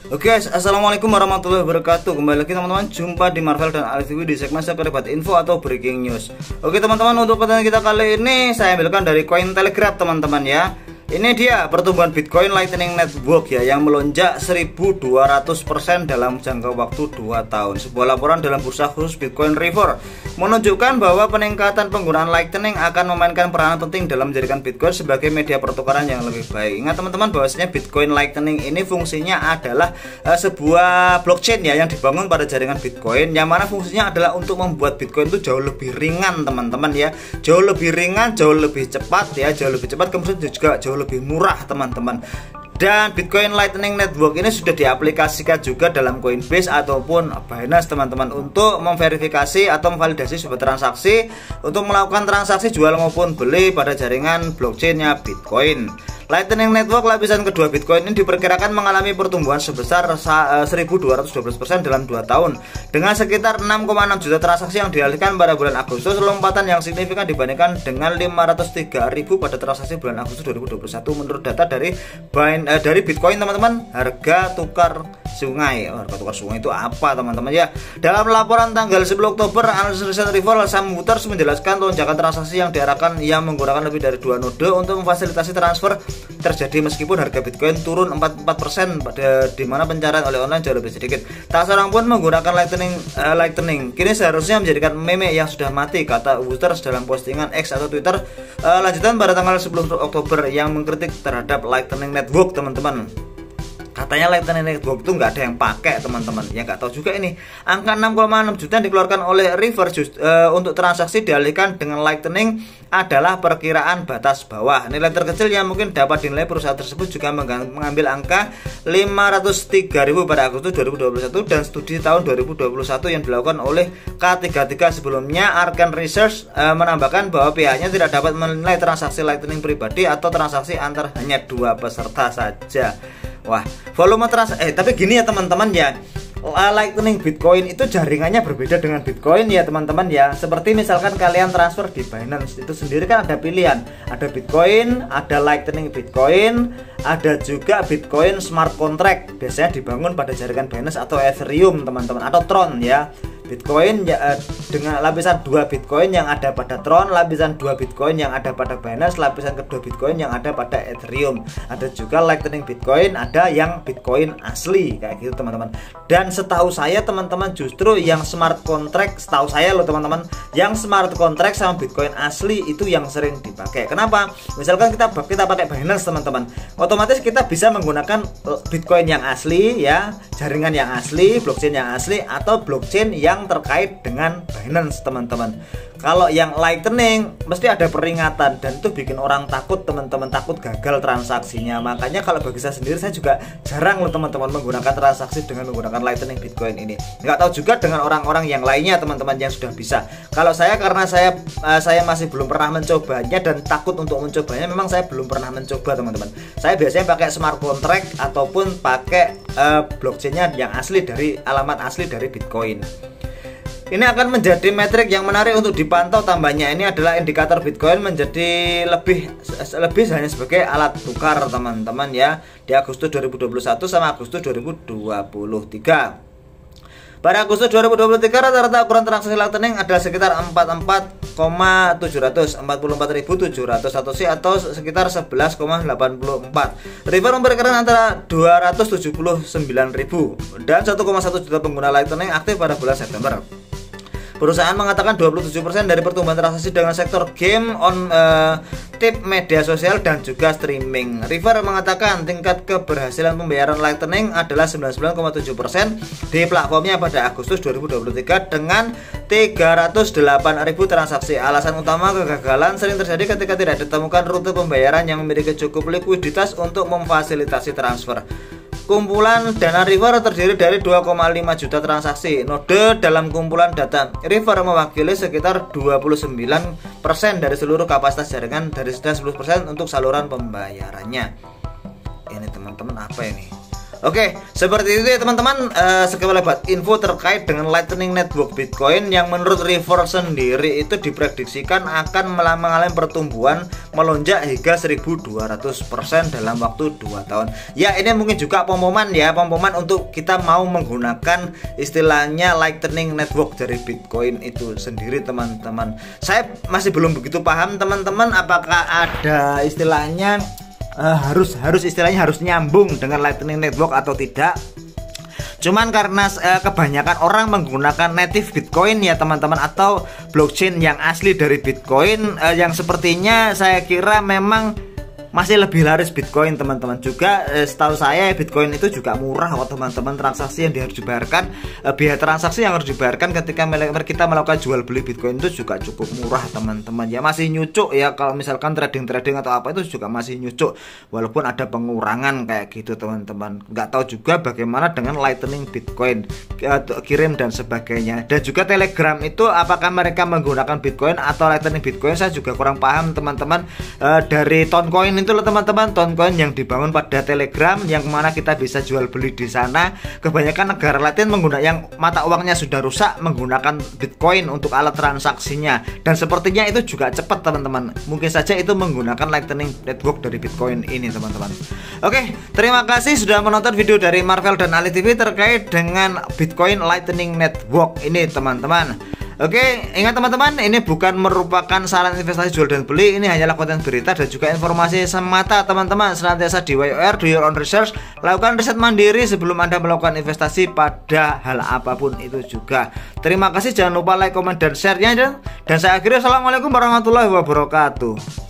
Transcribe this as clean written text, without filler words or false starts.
Oke guys, assalamualaikum warahmatullahi wabarakatuh. Kembali lagi teman-teman, jumpa di Marvel dan Alif TV di segmen Seperti Info atau Breaking News. Oke teman-teman, untuk pertanyaan kita kali ini saya ambilkan dari Cointelegraph teman-teman ya. Ini dia pertumbuhan Bitcoin Lightning Network ya, yang melonjak 1200% dalam jangka waktu 2 tahun. Sebuah laporan dalam bursa khusus Bitcoin River menunjukkan bahwa peningkatan penggunaan Lightning akan memainkan peranan penting dalam menjadikan Bitcoin sebagai media pertukaran yang lebih baik. Ingat teman-teman, bahwasanya Bitcoin Lightning ini fungsinya adalah sebuah blockchain ya, yang dibangun pada jaringan Bitcoin, yang mana fungsinya adalah untuk membuat Bitcoin itu jauh lebih ringan teman-teman ya. Jauh lebih ringan, jauh lebih cepat ya, jauh lebih cepat, kemudian juga jauh lebih murah teman-teman. Dan Bitcoin Lightning Network ini sudah diaplikasikan juga dalam Coinbase ataupun Binance teman-teman, untuk memverifikasi atau memvalidasi sebuah transaksi untuk melakukan transaksi jual maupun beli pada jaringan blockchainnya Bitcoin. Lightning Network lapisan kedua Bitcoin ini diperkirakan mengalami pertumbuhan sebesar 1212% dalam 2 tahun dengan sekitar 6,6 juta transaksi yang dialihkan pada bulan Agustus, lompatan yang signifikan dibandingkan dengan 503.000 pada transaksi bulan Agustus 2021 menurut data dari Bitcoin teman-teman. Harga tukar sungai. Harga tukar sungai itu apa teman-teman ya? Dalam laporan tanggal 10 Oktober, analis riset River Sam Wouters menjelaskan lonjakan transaksi yang diarahkan yang menggunakan lebih dari 2 node untuk memfasilitasi transfer terjadi meskipun harga Bitcoin turun 44% di mana pencarian oleh online jauh lebih sedikit. Tak seorang pun menggunakan Lightning. Kini seharusnya menjadikan meme yang sudah mati, kata Wouters dalam postingan X atau Twitter lanjutan pada tanggal 10 Oktober yang mengkritik terhadap Lightning Network teman-teman. Katanya Lightning Network itu nggak ada yang pakai teman-teman. Ya nggak tahu juga ini. Angka 6,6 juta yang dikeluarkan oleh River untuk transaksi dialihkan dengan Lightning adalah perkiraan batas bawah. Nilai terkecil yang mungkin dapat dinilai perusahaan tersebut juga mengambil angka 503.000 pada Agustus 2021 dan studi tahun 2021 yang dilakukan oleh K33 sebelumnya. Arkan Research menambahkan bahwa pihaknya tidak dapat menilai transaksi Lightning pribadi atau transaksi antar hanya 2 peserta saja. Wah, volume transaksi tapi gini ya teman-teman ya. Lightning Bitcoin itu jaringannya berbeda dengan Bitcoin ya teman-teman ya. Seperti misalkan kalian transfer di Binance itu sendiri kan ada pilihan. Ada Bitcoin, ada Lightning Bitcoin, ada juga Bitcoin Smart Contract. Biasanya dibangun pada jaringan Binance atau Ethereum teman-teman, atau Tron ya. Bitcoin ya, dengan lapisan 2 Bitcoin yang ada pada Tron, lapisan 2 Bitcoin yang ada pada Binance, lapisan kedua Bitcoin yang ada pada Ethereum. Ada juga Lightning Bitcoin, ada yang Bitcoin asli kayak gitu teman-teman. Dan setahu saya teman-teman, justru yang smart contract, setahu saya loh teman-teman, yang smart contract sama Bitcoin asli itu yang sering dipakai. Kenapa? Misalkan kita pakai Binance teman-teman, otomatis kita bisa menggunakan Bitcoin yang asli ya, jaringan yang asli, blockchain yang asli, atau blockchain yang terkait dengan Binance teman-teman. Kalau yang Lightning mesti ada peringatan dan itu bikin orang takut teman-teman, takut gagal transaksinya. Makanya kalau bagi saya sendiri, saya juga jarang loh teman-teman menggunakan transaksi dengan menggunakan Lightning Bitcoin ini. Nggak tahu juga dengan orang-orang yang lainnya teman-teman yang sudah bisa. Kalau saya, karena saya masih belum pernah mencobanya dan takut untuk mencobanya, memang saya belum pernah mencoba teman-teman. Saya biasanya pakai smart contract ataupun pakai blockchainnya yang asli, dari alamat asli dari Bitcoin. Ini akan menjadi metrik yang menarik untuk dipantau. Tambahnya ini adalah indikator Bitcoin menjadi lebih hanya sebagai alat tukar teman-teman ya, di Agustus 2021 sama Agustus 2023. Pada Agustus 2023 rata-rata ukuran transaksi Lightning adalah sekitar 44,744.701 C atau sekitar 11,84. River memperkirakan antara 279.000 dan 1,1 juta pengguna Lightning aktif pada bulan September. Perusahaan mengatakan 27% dari pertumbuhan transaksi dengan sektor game, tip, media sosial, dan juga streaming. River mengatakan tingkat keberhasilan pembayaran Lightning adalah 99,7% di platformnya pada Agustus 2023 dengan 308.000 transaksi. Alasan utama kegagalan sering terjadi ketika tidak ditemukan rute pembayaran yang memiliki cukup likuiditas untuk memfasilitasi transfer. Kumpulan dana River terdiri dari 2,5 juta transaksi. Node dalam kumpulan data River mewakili sekitar 29% dari seluruh kapasitas jaringan dari 10% untuk saluran pembayarannya. Ini teman-teman apa ini? Oke, seperti itu ya teman-teman, sekelebet info terkait dengan Lightning Network Bitcoin yang menurut Revor sendiri itu diprediksikan akan mengalami pertumbuhan melonjak hingga 1200% dalam waktu 2 tahun. Ya, ini mungkin juga pengumuman ya, pengumuman untuk kita mau menggunakan istilahnya Lightning Network dari Bitcoin itu sendiri teman-teman. Saya masih belum begitu paham teman-teman, apakah ada istilahnya harus nyambung dengan Lightning Network atau tidak. Cuman karena kebanyakan orang menggunakan native Bitcoin ya teman-teman, atau blockchain yang asli dari Bitcoin, yang sepertinya saya kira memang masih lebih laris Bitcoin teman-teman. Juga setahu saya Bitcoin itu juga murah kok teman-teman. Transaksi yang harus dibayarkan, biaya transaksi yang harus dibayarkan ketika kita melakukan jual beli Bitcoin itu juga cukup murah teman-teman. Ya masih nyucuk ya, kalau misalkan trading atau apa itu juga masih nyucuk, walaupun ada pengurangan kayak gitu teman-teman. Nggak tahu juga bagaimana dengan Lightning Bitcoin, kirim dan sebagainya. Dan juga Telegram itu apakah mereka menggunakan Bitcoin atau Lightning Bitcoin, saya juga kurang paham teman-teman. Dari Toncoin itu loh teman-teman, Toncoin yang dibangun pada Telegram, yang mana kita bisa jual beli di sana. Kebanyakan negara Latin menggunakan yang mata uangnya sudah rusak menggunakan Bitcoin untuk alat transaksinya, dan sepertinya itu juga cepat teman-teman. Mungkin saja itu menggunakan Lightning Network dari Bitcoin ini teman-teman. Oke, terima kasih sudah menonton video dari Marvel dan Ali TV terkait dengan Bitcoin Lightning Network ini teman-teman. Oke, ingat teman-teman, ini bukan merupakan saran investasi jual dan beli, ini hanyalah konten berita dan juga informasi semata teman-teman. Senantiasa di YOR, do your own research, lakukan riset mandiri sebelum Anda melakukan investasi pada hal apapun itu juga. Terima kasih, jangan lupa like, komen, dan share-nya. Dan saya akhiri, assalamualaikum warahmatullahi wabarakatuh.